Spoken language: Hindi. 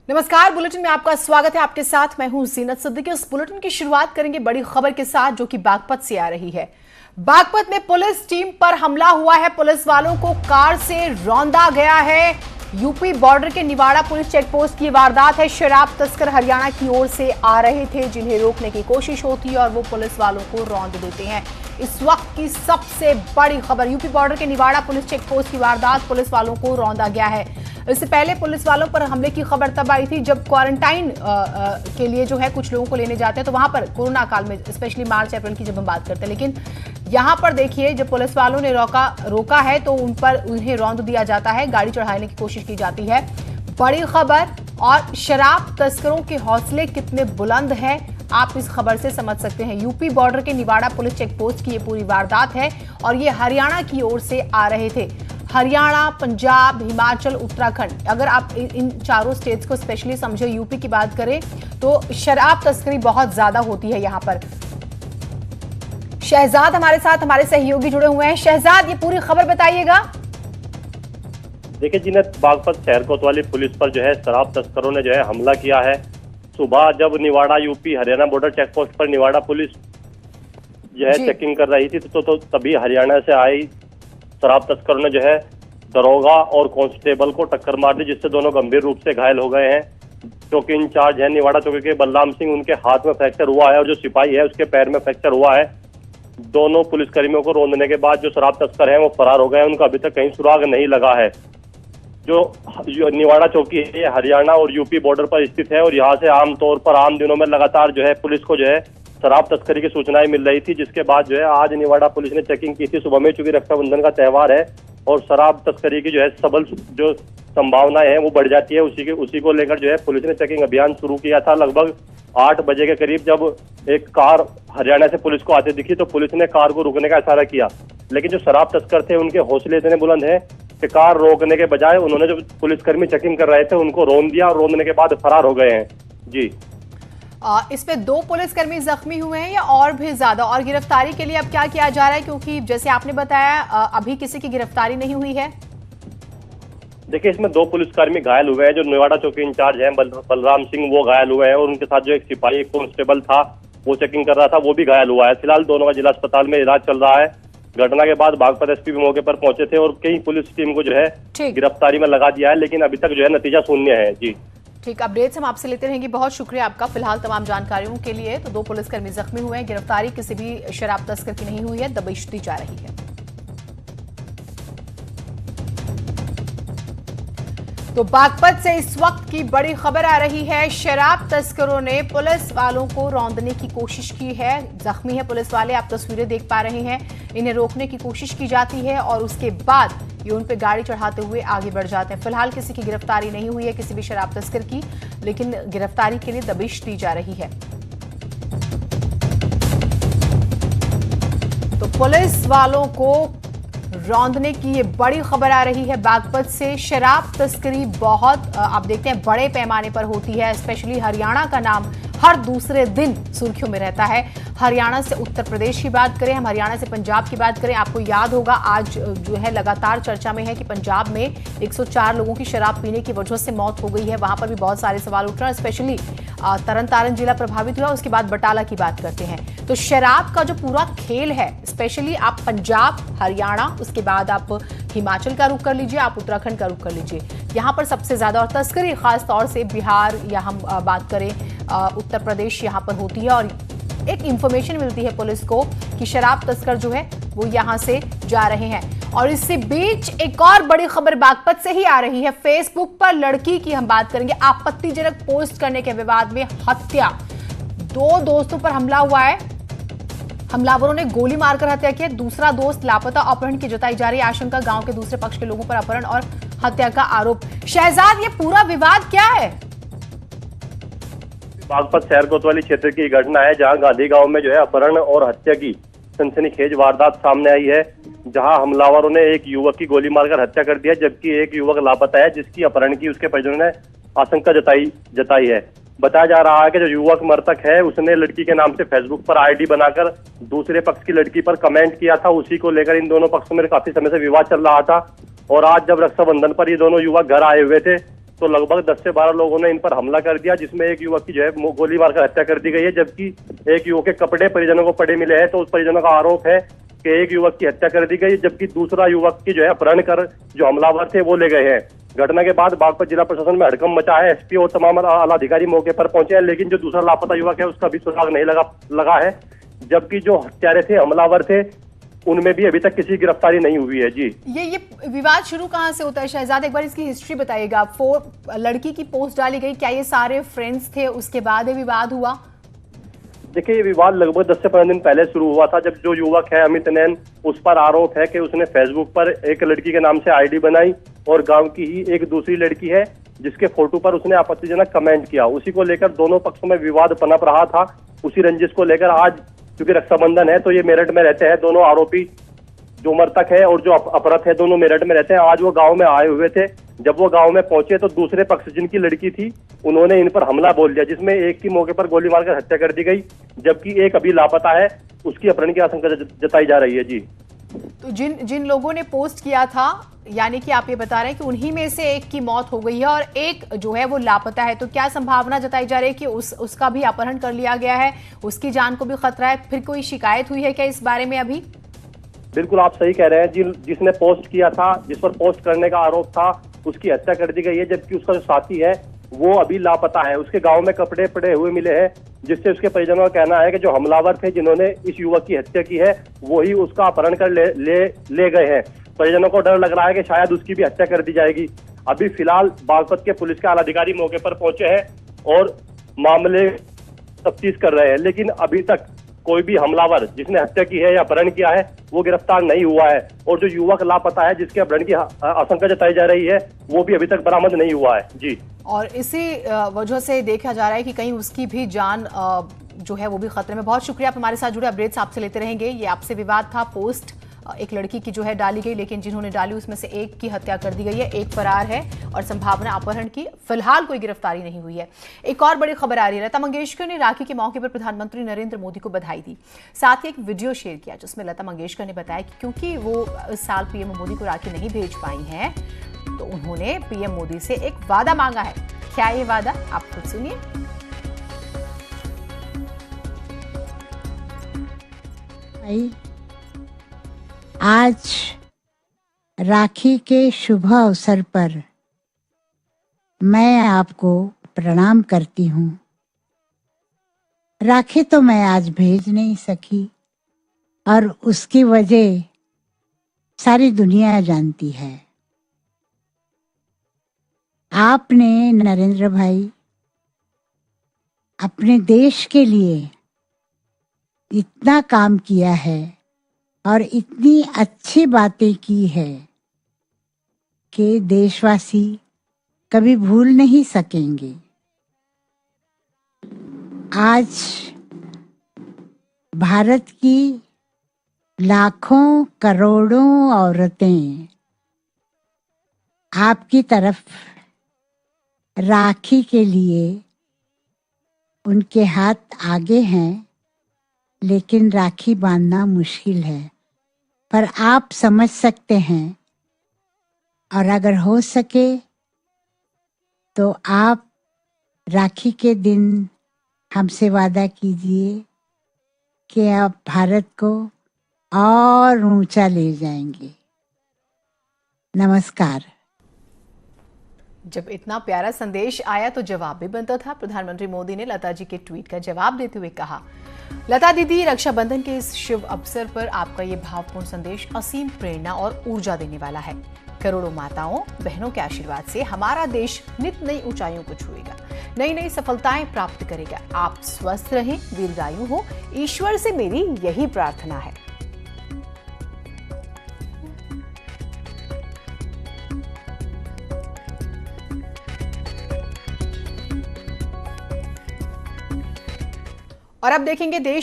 नमस्कार, बुलेटिन में आपका स्वागत है। आपके साथ मैं हूं जीनत सिद्दीकी। इस बुलेटिन की शुरुआत करेंगे बड़ी खबर के साथ जो कि बागपत से आ रही है। बागपत में पुलिस टीम पर हमला हुआ है। पुलिस वालों को कार से रौंदा गया है। यूपी बॉर्डर के निवाड़ा पुलिस चेकपोस्ट की वारदात है। शराब तस्कर हरियाणा की ओर से आ रहे थे, जिन्हें रोकने की कोशिश होती है और वो पुलिस वालों को रौंद देते हैं। इस वक्त की सबसे बड़ी खबर, यूपी बॉर्डर के निवाड़ा पुलिस चेकपोस्ट की वारदात, पुलिस वालों को रौंदा गया है। इससे पहले पुलिस वालों पर हमले की खबर तब आई थी जब क्वारंटाइन के लिए जो है कुछ लोगों को लेने जाते हैं, तो वहां पर कोरोना काल में, स्पेशली मार्च अप्रैल की जब हम बात करते हैं। लेकिन यहां पर देखिए, जब पुलिस वालों ने रोका है तो उन्हें रौंद दिया जाता है, गाड़ी चढ़ाने की कोशिश की जाती है। बड़ी खबर, और शराब तस्करों के हौसले कितने बुलंद हैं आप इस खबर से समझ सकते हैं। यूपी बॉर्डर के निवाड़ा पुलिस चेकपोस्ट की ये पूरी वारदात है और ये हरियाणा की ओर से आ रहे थे। हरियाणा, पंजाब, हिमाचल, उत्तराखंड, अगर आप इन चारों स्टेट्स को स्पेशली समझे, यूपी की बात करें तो शराब तस्करी बहुत ज्यादा होती है यहां पर। शहजाद हमारे साथ, हमारे सहयोगी जुड़े हुए हैं। शहजाद, ये पूरी खबर बताइएगा। देखिए जिन्हें बागपत शहर कोतवाली पुलिस पर जो है शराब तस्करों ने जो है हमला किया है। सुबह जब निवाड़ा यूपी हरियाणा बॉर्डर चेकपोस्ट पर निवाड़ा पुलिस जो है चेकिंग कर रही थी तो तभी हरियाणा से आई शराब तस्करों ने जो है दरोगा और कांस्टेबल को टक्कर मार दी, जिससे दोनों गंभीर रूप से घायल हो गए हैं। चौकी इंचार्ज है निवाड़ा चौकी के बलराम सिंह, उनके हाथ में फ्रैक्चर हुआ है और जो सिपाही है उसके पैर में फ्रैक्चर हुआ है। दोनों पुलिसकर्मियों को रोंदने के बाद जो शराब तस्कर है वो फरार हो गए हैं। उनका अभी तक कहीं सुराग नहीं लगा है। जो निवाड़ा चौकी है ये हरियाणा और यूपी बॉर्डर पर स्थित है और यहाँ से आमतौर पर आम दिनों में लगातार जो है पुलिस को जो है शराब तस्करी की सूचनाएं मिल रही थी, जिसके बाद जो है आज निवाड़ा पुलिस ने चेकिंग की थी सुबह में। चूंकि रक्षाबंधन का त्यौहार है और शराब तस्करी की जो है सबल जो संभावनाएं हैं वो बढ़ जाती है, उसी को लेकर जो है पुलिस ने चेकिंग अभियान शुरू किया था। लगभग 8 बजे के करीब जब एक कार हरियाणा से पुलिस को आते दिखी तो पुलिस ने कार को रोकने का इशारा किया, लेकिन जो शराब तस्कर थे उनके हौसले इतने बुलंद हैं कि कार रोकने के बजाय उन्होंने जो पुलिसकर्मी चेकिंग कर रहे थे उनको रौंद दिया और रौंदने के बाद फरार हो गए हैं। जी, इसमें 2 पुलिसकर्मी जख्मी हुए हैं या और भी ज्यादा, और गिरफ्तारी के लिए अब क्या किया जा रहा है, क्योंकि जैसे आपने बताया अभी किसी की गिरफ्तारी नहीं हुई है। देखिए इसमें 2 पुलिसकर्मी घायल हुए हैं। जो निवाड़ा चौकी इंचार्ज हैं बलराम सिंह वो घायल हुए हैं और उनके साथ जो एक सिपाही एक कांस्टेबल था वो चेकिंग कर रहा था, वो भी घायल हुआ है। फिलहाल दोनों का जिला अस्पताल में इलाज चल रहा है। घटना के बाद बागपत एसपी भी मौके पर पहुंचे थे और कई पुलिस टीम को जो है गिरफ्तारी में लगा दिया है, लेकिन अभी तक जो है नतीजा शून्य है। जी ठीक, अपडेट्स हम आपसे लेते रहेंगे। बहुत शुक्रिया आपका फिलहाल तमाम जानकारियों के लिए। तो 2 पुलिसकर्मी जख्मी हुए हैं, गिरफ्तारी किसी भी शराब तस्कर की नहीं हुई है, दबिश दी जा रही है। तो बागपत से इस वक्त की बड़ी खबर आ रही है। शराब तस्करों ने पुलिस वालों को रौंदने की कोशिश की है। जख्मी है पुलिस वाले, आप तस्वीरें देख पा रहे हैं। इन्हें रोकने की कोशिश की जाती है और उसके बाद ये उन पे गाड़ी चढ़ाते हुए आगे बढ़ जाते हैं। फिलहाल किसी की गिरफ्तारी नहीं हुई है, किसी भी शराब तस्कर की, लेकिन गिरफ्तारी के लिए दबिश दी जा रही है। तो पुलिस वालों को रौंदने की ये बड़ी खबर आ रही है बागपत से। शराब तस्करी बहुत आप देखते हैं बड़े पैमाने पर होती है, स्पेशली हरियाणा का नाम हर दूसरे दिन सुर्खियों में रहता है। हरियाणा से उत्तर प्रदेश की बात करें, हम हरियाणा से पंजाब की बात करें, आपको याद होगा आज जो है लगातार चर्चा में है कि पंजाब में 104 लोगों की शराब पीने की वजह से मौत हो गई है। वहां पर भी बहुत सारे सवाल उठ रहे हैं, स्पेशली तरन तारण जिला प्रभावित हुआ। उसके बाद बटाला की बात करते हैं। तो शराब का जो पूरा खेल है, स्पेशली आप पंजाब, हरियाणा, उसके बाद आप हिमाचल का रुख कर लीजिए, आप उत्तराखंड का रुख कर लीजिए, यहाँ पर सबसे ज्यादा, और तस्करी खास तौर से बिहार या हम बात करें उत्तर प्रदेश यहाँ पर होती है। और एक इंफॉर्मेशन मिलती है पुलिस को कि शराब तस्कर जो है वो यहाँ से जा रहे हैं। और इसी बीच एक और बड़ी खबर बागपत से ही आ रही है। फेसबुक पर लड़की की हम बात करेंगे। आपत्तिजनक पोस्ट करने के विवाद में हत्या, 2 दोस्तों पर हमला हुआ है। हमलावरों ने गोली मारकर हत्या की। दूसरा दोस्त लापता, अपहरण की जताई जा रही है आशंका। गांव के दूसरे पक्ष के लोगों पर अपहरण और हत्या का आरोप। शहजाद, ये पूरा विवाद क्या है? बागपत शहर कोतवाली क्षेत्र की घटना है, जहां गांधी गांव में जो है अपहरण और हत्या की सनसनीखेज वारदात सामने आई है, जहां हमलावरों ने एक युवक की गोली मारकर हत्या कर दी है, जबकि एक युवक लापता है जिसकी अपहरण की उसके परिजनों ने आशंका जताई है। बताया जा रहा है कि जो युवक मृतक है उसने लड़की के नाम से फेसबुक पर आईडी बनाकर दूसरे पक्ष की लड़की पर कमेंट किया था। उसी को लेकर इन दोनों पक्षों में काफी समय से विवाद चल रहा था और आज जब रक्षाबंधन पर ये दोनों युवक घर आए हुए थे तो लगभग 10 से 12 लोगों ने इन पर हमला कर दिया, जिसमें एक युवक की जो है गोली मारकर हत्या कर दी गई है, जबकि एक युवक के कपड़े परिजनों को पड़े मिले हैं। तो उस परिजनों का आरोप है कि एक युवक की हत्या कर दी गई, जबकि दूसरा युवक की जो है अपहरण कर जो हमलावर थे वो ले गए हैं। घटना के बाद बागपत जिला प्रशासन में हड़कंप मचा है। एसपी और तमाम आला अधिकारी मौके पर पहुंचे हैं, लेकिन जो दूसरा लापता युवक है उसका भी सुराग नहीं लगा है, जबकि जो हत्यारे थे, हमलावर थे, उनमें भी अभी तक किसी गिरफ्तारी नहीं हुई है। जी, ये विवाद शुरू कहाँ से होता है शहजाद, एक बार इसकी हिस्ट्री बताइएगा। लड़की की पोस्ट डाली गई, क्या ये सारे फ्रेंड्स थे, उसके बाद ये विवाद हुआ? देखिए, ये विवाद लगभग 10 से 15 दिन पहले शुरू हुआ था, जब जो युवक है अमित नैन, उस पर आरोप है कि उसने फेसबुक पर एक लड़की के नाम से आईडी बनाई और गांव की ही एक दूसरी लड़की है जिसके फोटो पर उसने आपत्तिजनक कमेंट किया। उसी को लेकर दोनों पक्षों में विवाद पनप रहा था। उसी रंजिश को लेकर आज क्योंकि रक्षाबंधन है तो ये मेरठ में रहते हैं दोनों आरोपी, जो मृतक है और जो अपहृत है, दोनों मेरठ में रहते हैं। आज वो गांव में आए हुए थे। जब वो गांव में पहुंचे तो दूसरे पक्ष जिनकी लड़की थी उन्होंने इन पर हमला बोल दिया, जिसमें एक की मौके पर गोली मारकर हत्या कर दी गई, जबकि एक अभी लापता है, उसकी अपहरण की आशंका जताई जा रही है। जी, तो जिन लोगों ने पोस्ट किया था, यानी कि आप ये बता रहे हैं कि उन्हीं में से एक की मौत हो गई है और एक जो है वो लापता है, तो क्या संभावना जताई जा रही है कि उसका भी अपहरण कर लिया गया है, उसकी जान को भी खतरा है? फिर कोई शिकायत हुई है क्या इस बारे में अभी? बिल्कुल आप सही कह रहे हैं। जिसने पोस्ट किया था, जिस पर पोस्ट करने का आरोप था, उसकी हत्या कर दी गई है, जबकि उसका जो साथी है वो अभी लापता है। उसके गांव में कपड़े पड़े हुए मिले हैं, जिससे उसके परिजनों का कहना है कि जो हमलावर थे जिन्होंने इस युवक की हत्या की है वही उसका अपहरण कर ले गए हैं। परिजनों को डर लग रहा है कि शायद उसकी भी हत्या कर दी जाएगी। अभी फिलहाल बागपत के पुलिस के आला अधिकारी मौके पर पहुंचे हैं और मामले तफ्तीश कर रहे हैं, लेकिन अभी तक कोई भी हमलावर जिसने हत्या की है या अपहरण किया है वो गिरफ्तार नहीं हुआ है, और जो युवक लापता है जिसके अपहरण की आशंका जताई जा रही है वो भी अभी तक बरामद नहीं हुआ है। जी, और इसी वजह से देखा जा रहा है कि कहीं उसकी भी जान जो है वो भी खतरे में। बहुत शुक्रिया, आप हमारे साथ जुड़े, अपडेट्स आपसे लेते रहेंगे। ये आपसे विवाद था, पोस्ट एक लड़की की जो है डाली गई, लेकिन जिन्होंने डाली उसमें से एक की हत्या कर दी गई है, एक फरार है और संभावना अपहरण की फिलहाल कोई गिरफ्तारी नहीं हुई है। एक और बड़ी खबर आ रही है, लता मंगेशकर ने राखी के मौके पर प्रधानमंत्री नरेंद्र मोदी को बधाई दी, साथ ही एक वीडियो शेयर किया जिसमें लता मंगेशकर ने बताया कि क्योंकि वो इस साल पीएम मोदी को राखी नहीं भेज पाई हैं तो उन्होंने पीएम मोदी से एक वादा मांगा है। क्या ये वादा, आप खुद सुनिए। आज राखी के शुभ अवसर पर मैं आपको प्रणाम करती हूँ। राखी तो मैं आज भेज नहीं सकी और उसकी वजह सारी दुनिया जानती है। आपने नरेंद्र भाई अपने देश के लिए इतना काम किया है और इतनी अच्छी बातें की है कि देशवासी कभी भूल नहीं सकेंगे। आज भारत की लाखों करोड़ों औरतें आपकी तरफ राखी के लिए उनके हाथ आगे हैं, लेकिन राखी बांधना मुश्किल है, पर आप समझ सकते हैं। और अगर हो सके तो आप राखी के दिन हमसे वादा कीजिए कि आप भारत को और ऊंचा ले जाएंगे। नमस्कार। जब इतना प्यारा संदेश आया तो जवाब भी बनता था। प्रधानमंत्री मोदी ने लता जी के ट्वीट का जवाब देते हुए कहा, लता दीदी, रक्षाबंधन के इस शुभ अवसर पर आपका ये भावपूर्ण संदेश असीम प्रेरणा और ऊर्जा देने वाला है। करोड़ों माताओं बहनों के आशीर्वाद से हमारा देश नित नई ऊंचाइयों को छुएगा, नई नई सफलताएं प्राप्त करेगा। आप स्वस्थ रहें, दीर्घायु हो, ईश्वर से मेरी यही प्रार्थना है। और अब देखेंगे देश